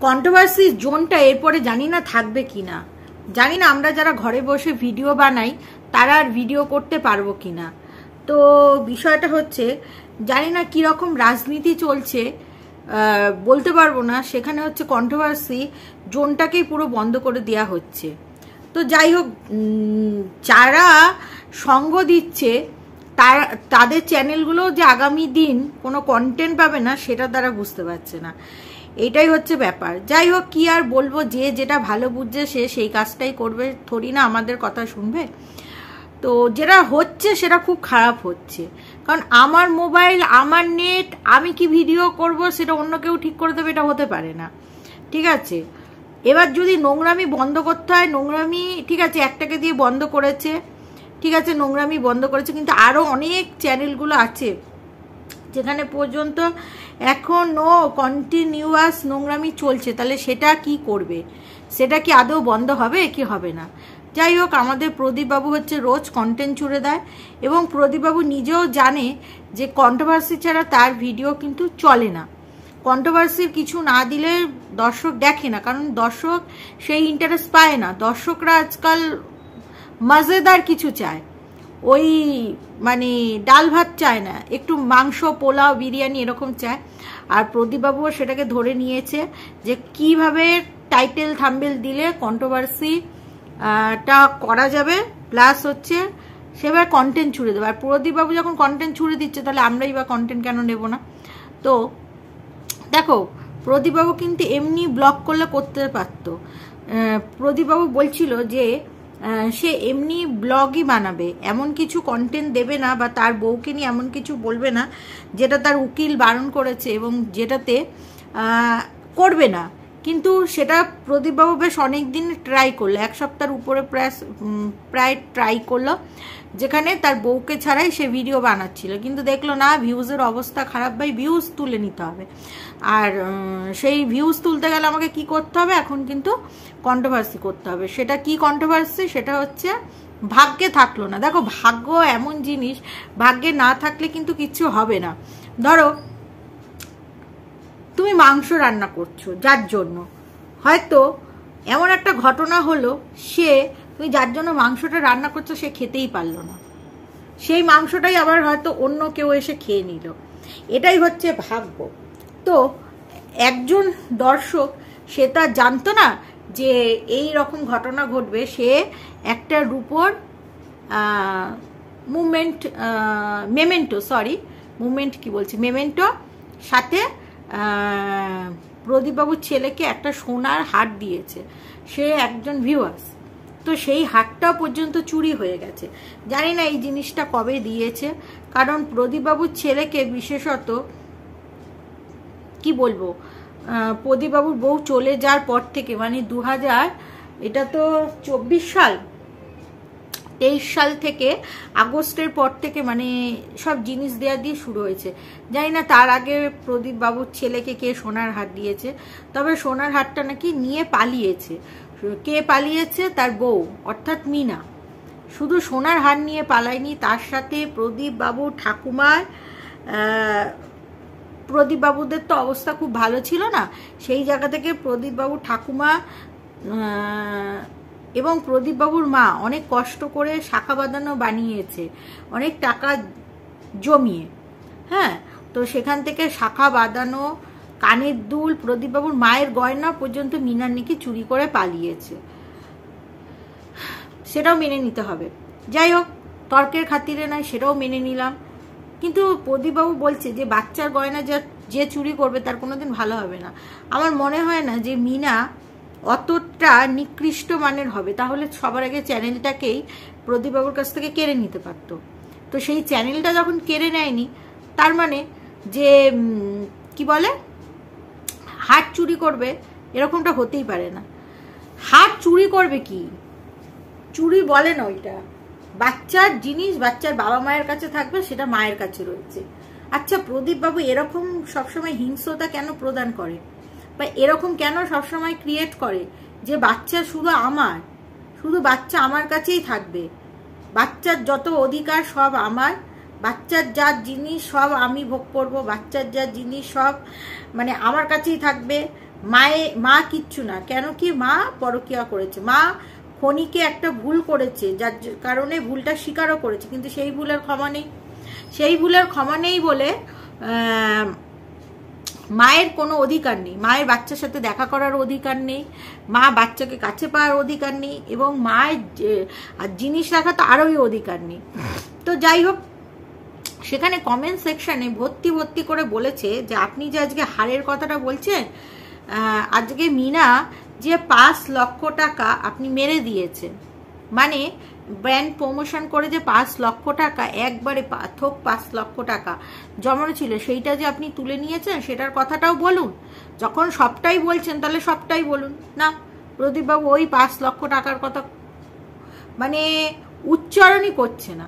Controversy জোনটা এরপরে জানি না থাকবে কিনা, জানি না আমরা যারা ঘরে বসে ভিডিও বানাই তারা আর ভিডিও করতে পারবো কিনা। তো বিষয়টা হচ্ছে জানি না কিরকম রাজনীতি চলছে, বলতে পারবো না। সেখানে হচ্ছে কন্ট্রোভার্সি জোনটাকেই পুরো বন্ধ করে দেওয়া হচ্ছে। তো যাই হোক, যারা সঙ্গ দিচ্ছে তাদের চ্যানেলগুলো যে আগামী দিন কোনো কন্টেন্ট পাবে না সেটা তারা বুঝতে পারছে না, এটাই হচ্ছে ব্যাপার। যাই হোক, কি আর বলবো, যে যেটা ভালো বুঝছে সে সেই কাজটাই করবে, থোড়ি না আমাদের কথা শুনবে। তো যেটা হচ্ছে সেটা খুব খারাপ হচ্ছে, কারণ আমার মোবাইল, আমার নেট, আমি কি ভিডিও করব সেটা অন্য কেউ ঠিক করে দেবে, এটা হতে পারে না। ঠিক আছে, এবার যদি নোংরামি বন্ধ করতে হয়, নোংরামি ঠিক আছে একটাকে দিয়ে বন্ধ করেছে, ঠিক আছে নোংরামি বন্ধ করেছে, কিন্তু আরও অনেক চ্যানেলগুলো আছে যেখানে পর্যন্ত এখনও কন্টিনিউয়াস নোংরামি চলছে। তাহলে সেটা কি করবে? সেটা কি আদৌ বন্ধ হবে কি হবে না? যাই হোক, আমাদের প্রদীপবাবু হচ্ছে রোজ কন্টেন্ট ছুড়ে দেয়, এবং প্রদীপবাবু নিজেও জানে যে কন্ট্রোভার্সি ছাড়া তার ভিডিও কিন্তু চলে না। কন্ট্রোভার্সির কিছু না দিলে দর্শক দেখে না, কারণ দর্শক সেই ইন্টারেস্ট পায় না। দর্শকরা আজকাল মজেদার কিছু চায়, ওই মানে ডাল ভাত চায় না, একটু মাংস, পোলাও, বিরিয়ানি এরকম চায়। আর প্রদীপবাবুও সেটাকে ধরে নিয়েছে যে কিভাবে টাইটেল থাম্বনেল দিলে কন্ট্রোভার্সিটা করা যাবে, প্লাস হচ্ছে সেভাবে কন্টেন্ট ছুড়ে দেবে। আর প্রদীপবাবু যখন কন্টেন্ট ছুড়ে দিচ্ছে তাহলে আমরাই বা কন্টেন্ট কেন নেব না? তো দেখো, প্রদীপবাবু কিন্তু এমনি ব্লগ করলে করতে পারতো। প্রদীপবাবু বলছিল যে সে এমনি ব্লগই বানাবে, এমন কিছু কন্টেন্ট দেবে না বা তার বউকে নিয়ে এমন কিছু বলবে না যেটা তার উকিল বারণ করেছে এবং যেটাতে করবে না। কিন্তু সেটা প্রদীপবাবু বেশ অনেক দিন ট্রাই করলো, এক সপ্তাহের উপরে প্রায় ট্রাই করলো, যেখানে তার বউকে ছাড়াই সে ভিডিও বানাচ্ছিল। কিন্তু দেখলো না, ভিউজের অবস্থা খারাপ, ভাই ভিউজ তুলে নিতে হবে। আর সেই ভিউজ তুলতে গেলে আমাকে কি করতে হবে? এখন কিন্তু কন্ট্রোভার্সি করতে হবে। সেটা কি কন্ট্রোভার্সি? সেটা হচ্ছে ভাগ্যে থাকলো না। দেখো, ভাগ্য এমন জিনিস, ভাগ্যে না থাকলে কিন্তু কিচ্ছু হবে না। ধরো তুমি মাংস রান্না করছো, যার জন্য হয়তো এমন একটা ঘটনা হলো, তুমি যার জন্য মাংসটা রান্না করছো সে খেতেই পারলো না, সেই মাংসটাই আবার হয়তো অন্য কেউ এসে খেয়ে নিল। এটাই হচ্ছে ভাগ্য। তো একজন দর্শক সে তা জানতো না যে এই রকম ঘটনা ঘটবে। সে একটা রূপোর মেমেন্টো সাথে প্রদীপবাবুর ছেলেকে একটা সোনার হার দিয়েছে সে একজন ভিউয়ার্স। তো সেই হারটা পর্যন্ত চুরি হয়ে গেছে। জানি না এই জিনিসটা কবে দিয়েছে, কারণ প্রদীপবাবুর ছেলেকে বিশেষত কি বলবো, প্রদীপবাবুর বউ চলে যাওয়ার পর থেকে, মানে 2000 এটা তো 24 সাল, 23 সাল থেকে আগস্টের পর থেকে মানে সব জিনিস দেওয়া দিয়ে শুরু হয়েছে। জানি না তার আগে প্রদীপবাবুর ছেলেকে কে সোনার হার দিয়েছে, তবে সোনার হারটা নাকি নিয়ে পালিয়েছে। কে পালিয়েছে? তার বউ, অর্থাৎ মিনা। শুধু সোনার হার নিয়ে পালায়নি, তার সাথে প্রদীপবাবুর ঠাকুমার, প্রদীপবাবুদের তো অবস্থা খুব ভালো ছিল না, সেই জায়গা থেকে প্রদীপবাবুর ঠাকুমা এবং প্রদীপবাবুর মা অনেক কষ্ট করে শাখা বাঁধানো বানিয়েছে, অনেক টাকা জমিয়ে। হ্যাঁ, তো সেখান থেকে শাখা বাঁধানো, কানের দুল, প্রদীপবাবুর মায়ের গয়না পর্যন্ত মিনার নাকি চুরি করে পালিয়েছে। সেটাও মেনে নিতে হবে। যাই হোক, তর্কের খাতিরে নয়, সেটাও মেনে নিলাম। কিন্তু প্রদীপবাবু বলছে যে বাচ্চার গয়না যে চুরি করবে তার কোনোদিন ভালো হবে না। আমার মনে হয় না যে মিনা অতটা নিকৃষ্ট মানের হবে, তাহলে সবার আগে চ্যানেলটাকেই প্রদীপবাবুর কাছ থেকে কেড়ে নিতে পারত। তো সেই চ্যানেলটা যখন কেড়ে নেয়নি, তার মানে যে কি বলে হাট চুরি করবে, এরকমটা হতেই পারে না। হাট চুরি করবে কি? চুরি বলে না ওইটা, বাচ্চার জিনিস বাচ্চার বাবা মায়ের কাছে থাকবে, সেটা মায়ের কাছে রয়েছে। আচ্ছা, প্রদীপবাবু এরকম সবসময় হিংস্রতা কেন প্রদান করে, বা এরকম কেন সবসময় ক্রিয়েট করে যে বাচ্চা শুধু বাচ্চা আমার কাছেই থাকবে, বাচ্চার যত অধিকার সব আমার, বাচ্চার যা জিনিস সব আমি ভোগ করব, বাচ্চার যা জিনিস সব মানে আমার কাছেই থাকবে, মা কিচ্ছু না, কেন কি মা পরকিয়া করেছে, মা খনিকে একটা ভুল করেছে, যার কারণে ভুলটা স্বীকারও করেছে, কিন্তু সেই ভুলের ক্ষমা নেই। সেই ভুলের ক্ষমা নেই বলে মায়ের কোনো অধিকার নেই, মায়ের বাচ্চার সাথে দেখা করার অধিকার নেই, মা বাচ্চাকে কাছে পাওয়ার অধিকার নেই, এবং মায়ের জিনিস রাখা তো আরোই অধিকার নেই। তো যাই হোক, সেখানে কমেন্ট সেকশনে ভর্তি করে বলেছে যে আপনি যে আজকে হারের কথাটা বলছেন, আজকে মিনা যে 5 লক্ষ টাকা আপনি মেরে দিয়েছেন, মানে ব্র্যান্ড প্রমোশন করে যে 5 লক্ষ টাকা একবারে থোক 5 লক্ষ টাকা জমানো ছিল, সেইটা যে আপনি তুলে নিয়েছেন সেটার কথাটাও বলুন। যখন সবটাই বলছেন তাহলে সবটাই বলুন। না, প্রদীপবাবু ওই 5 লক্ষ টাকার কথা মানে উচ্চারণই করছে না।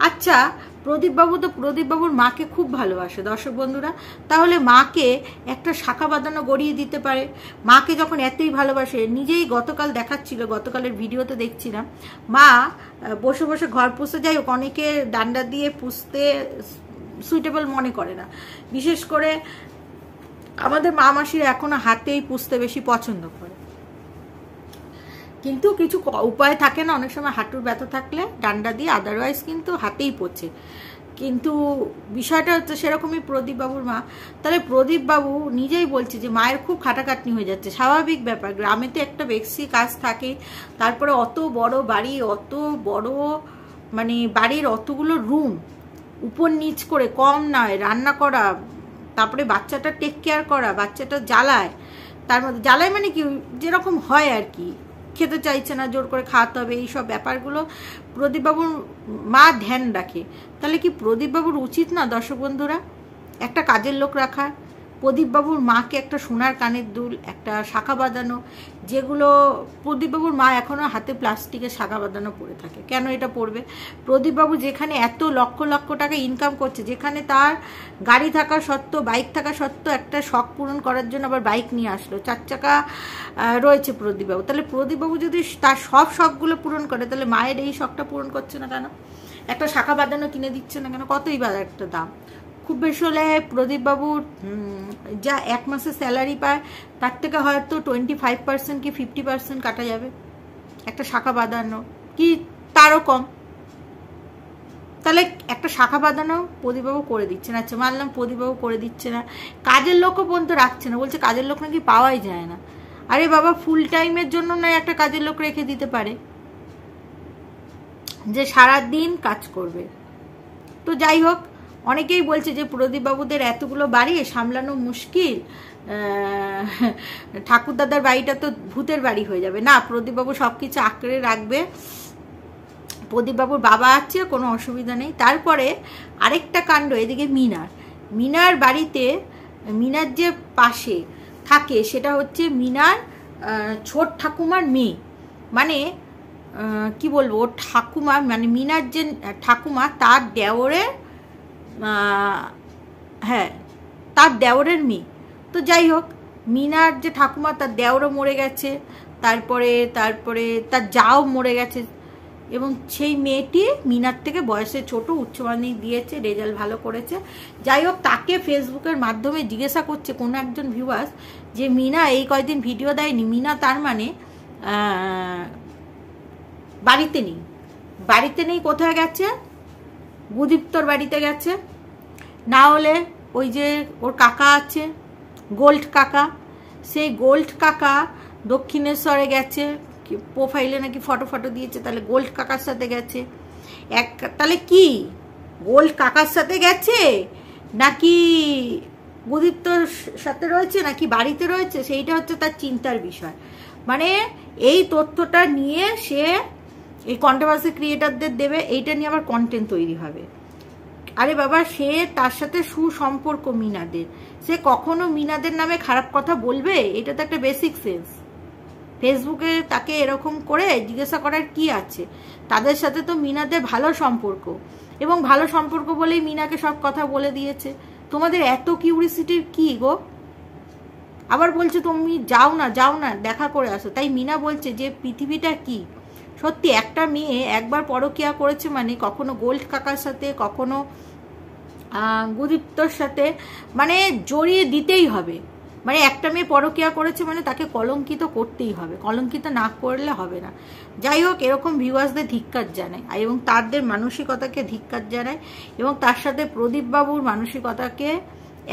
আচ্ছা, প্রদীপবাবু তো প্রদীপবাবুর মাকে খুব ভালোবাসে দর্শক বন্ধুরা, তাহলে মাকে একটা শাখা বাঁধানো গড়িয়ে দিতে পারে। মাকে যখন এতই ভালোবাসে, নিজেই গতকাল দেখাচ্ছিল, গতকালের ভিডিওতে দেখছিলাম, মা বসে বসে ঘর পুষতে, যাই হোক অনেকে ডান্ডা দিয়ে পুষতে সুইটেবল মনে করে না, বিশেষ করে আমাদের মা মাসিরা এখনো হাতেই পুষতে বেশি পছন্দ করে, কিন্তু কিছু উপায় থাকে না, অনেক সময় হাঁটুর ব্যথা থাকলে ডান্ডা দিয়ে, আদারওয়াইজ কিন্তু হাতেই পড়ছে। কিন্তু বিষয়টা হচ্ছে সেরকমই প্রদীপবাবুর মা। তাহলে প্রদীপবাবু নিজেই বলছে যে মায়ের খুব খাটাখাটনি হয়ে যাচ্ছে, স্বাভাবিক ব্যাপার, গ্রামে তো একটা বেশি কাজ থাকে, তারপরে অত বড় বাড়ি, অত বড় মানে বাড়ির অতগুলো রুম, উপর নিচ করে কম নয়, রান্না করা, তারপরে বাচ্চাটা টেক কেয়ার করা, বাচ্চাটা জ্বালায়, তার মধ্যে জ্বালায় মানে কি যেরকম হয় আর কি, খেতে চাইছে না, জোর করে খাওয়াতে হবে, এইসব ব্যাপারগুলো প্রদীপবাবুর মা ধ্যান রাখে। তাহলে কি প্রদীপবাবুর উচিত না দর্শক বন্ধুরা একটা কাজের লোক রাখা, প্রদীপবাবুর মাকে একটা সোনার কানের দুল, একটা শাখা বাঁধানো, যেগুলো প্রদীপবাবুর মা এখনও হাতে প্লাস্টিকের শাখা বাঁধানো পরে থাকে, কেন এটা পরবে? প্রদীপবাবু যেখানে এত লক্ষ লক্ষ টাকা ইনকাম করছে, যেখানে তার গাড়ি থাকা সত্ত্বেও, বাইক থাকা সত্ত্বেও, একটা শখ পূরণ করার জন্য আবার বাইক নিয়ে আসলো, 4 চাকা রয়েছে প্রদীপবাবু, তাহলে প্রদীপবাবু যদি তার সব শখগুলো পূরণ করে, তাহলে মায়ের এই শখটা পূরণ করছে না কেন? একটা শাখা বাঁধানো কিনে দিচ্ছে না কেন? কতই বা একটা দাম, খুব বেশি হলে প্রদীপবাবুর যা 1 মাসের স্যালারি পায় তার থেকে হয়তো 25% কি 50% কাটা যাবে একটা শাখা বাঁধানো, কি তারও কম। তাহলে একটা শাখা বাঁধানো প্রদীপবাবু করে দিচ্ছে না। আচ্ছা মানলাম প্রদীপবাবু করে দিচ্ছে না, কাজের লোকও পর্যন্ত রাখছে না, বলছে কাজের লোক নাকি পাওয়াই যায় না। আরে বাবা, ফুল টাইমের জন্য নয় একটা কাজের লোক রেখে দিতে পারে, যে সারাদিন কাজ করবে। তো যাই হোক, অনেকেই বলছে যে প্রদীপবাবুদের এতগুলো বাড়ি সামলানো মুশকিল, ঠাকুরদাদার বাড়িটা তো ভূতের বাড়ি হয়ে যাবে। না, প্রদীপবাবু সব কিছু আঁকড়ে রাখবে, প্রদীপবাবুর বাবা আছে, কোনো অসুবিধা নেই। তারপরে আরেকটা কাণ্ড, এদিকে মিনার বাড়িতে, মিনার যে পাশে থাকে সেটা হচ্ছে মিনার ছোট ঠাকুমার মেয়ে, মানে কি বলবো, ওর ঠাকুমা মানে মিনার যে ঠাকুমা তার দেওরের, হ্যাঁ তার দেওরের মেয়ে। তো যাই হোক, মিনার যে ঠাকুমা তার দেওরও মরে গেছে, তারপরে তার যাও মরে গেছে, এবং সেই মেয়েটি মিনার থেকে বয়সে ছোট, উচ্চ মাধ্যমিক দিয়েছে, রেজাল্ট ভালো করেছে। যাই হোক, তাকে ফেসবুকের মাধ্যমে জিজ্ঞাসা করছে কোনো একজন ভিউয়ার্স যে মিনা এই কয়দিন ভিডিও দেয়নি, মিনা তার মানে বাড়িতে নেই, কোথায় গেছে? গুদীপ্তর বাড়িতে গেছে, না হলে ওই যে ওর কাকা আছে গোল্ড কাকা, সেই গোল্ড কাকা দক্ষিণেশ্বরে গেছে, প্রোফাইলে নাকি ফটো দিয়েছে, তাহলে গোল্ড কাকার সাথে গেছে। তাহলে কি গোল্ড কাকার সাথে গেছে, নাকি গুদীপ্তর সাথে রয়েছে, নাকি বাড়িতে রয়েছে, সেইটা হচ্ছে তার চিন্তার বিষয়। মানে এই তথ্যটা নিয়ে সে এই কন্ট্রোভার্সি ক্রিয়েটারদের দেবে, এইটা নিয়ে আবার কন্টেন্ট তৈরি হবে। আরে বাবা, সে তার সাথে সুসম্পর্ক মিনাদের, সে কখনো মিনাদের নামে খারাপ কথা বলবে? এটা তো একটা বেসিক সেন্স। ফেসবুকে তাকে এরকম করে জিজ্ঞাসা করার কি আছে? তাদের সাথে তো মিনাদের ভালো সম্পর্ক, এবং ভালো সম্পর্ক বলেই মিনাকে সব কথা বলে দিয়েছে। তোমাদের এত কিউরিসিটির কি গো? আবার বলছে তুমি যাও না দেখা করে আসো। তাই মিনা বলছে যে পৃথিবীটা কি সত্যি, একটা মেয়ে একবার পরকিয়া করেছে মানে কখনো গোল্ড কাকার সাথে, কখনো গুদীপ্তর সাথে, মানে জড়িয়ে দিতেই হবে। মানে একটা মেয়ে পরকীয়া করেছে মানে তাকে কলঙ্কিত করতেই হবে, কলঙ্কিত না করলে হবে না। যাই হোক, এরকম ভিউয়ার্সদের ধিক্কার জানায় এবং তাদের মানসিকতাকে ধিক্কার জানায় এবং তার সাথে প্রদীপ বাবুর মানসিকতাকে,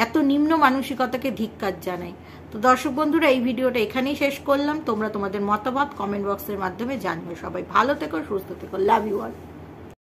এত নিম্ন মানসিকতাকে ধিক্কার জানায়। তো দর্শক বন্ধুরা, এই ভিডিওটা এখানেই শেষ করলাম। তোমরা তোমাদের মতামত কমেন্ট বক্সের মাধ্যমে জানিও। সবাই ভালো থেকো, সুস্থ থেকো, লাভ ইউ অল।